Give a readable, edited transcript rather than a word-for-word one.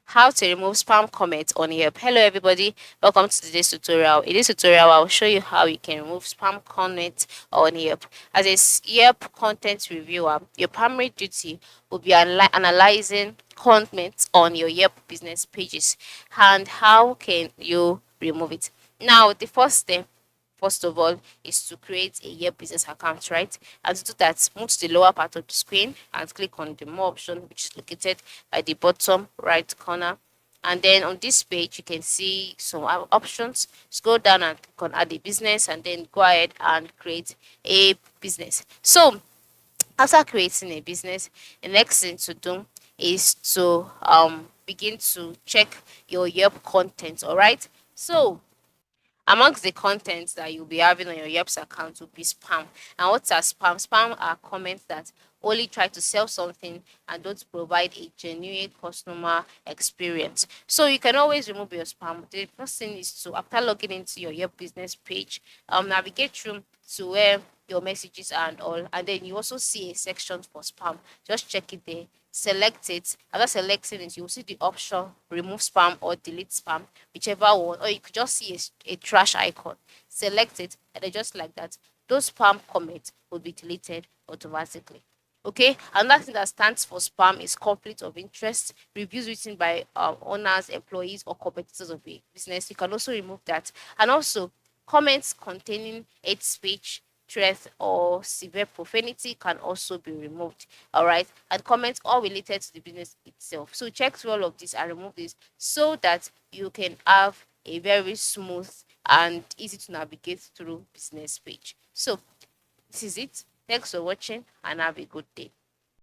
how to remove spam comments on Yelp. Hello everybody, welcome to today's tutorial. In this tutorial, I'll show you how you can remove spam comments on Yelp. As a Yelp content reviewer, your primary duty will be analyzing comments on your Yelp business pages. And how can you remove it? Now, the first step, first of all, is to create a Yelp business account, right? And to do that, move to the lower part of the screen and click on the more option, which is located at the bottom right corner. And then on this page, you can see some options. Scroll down and click on add a business, and then go ahead and create a business. So after creating a business, the next thing to do is to begin to check your Yelp content. All right. So amongst the contents that you'll be having on your Yelps account will be spam. And what's a spam? Spam are comments that only try to sell something and don't provide a genuine customer experience. So you can always remove your spam. The first thing is to, after logging into your Yelp business page, navigate through to where your messages are and all, and then you also see a section for spam. Just check it there, select it. After selecting it, you'll see the option remove spam or delete spam, whichever one, or you could just see a trash icon. Select it, and then just like that, those spam comments will be deleted automatically. Okay, another thing that stands for spam is conflict of interest. Reviews written by owners, employees, or competitors of a business. You can also remove that. And also, comments containing hate speech, threats, or severe profanity can also be removed. All right, and comments all related to the business itself. So check through all of this and remove this so that you can have a very smooth and easy to navigate through business page. So this is it. Thanks for watching and have a good day.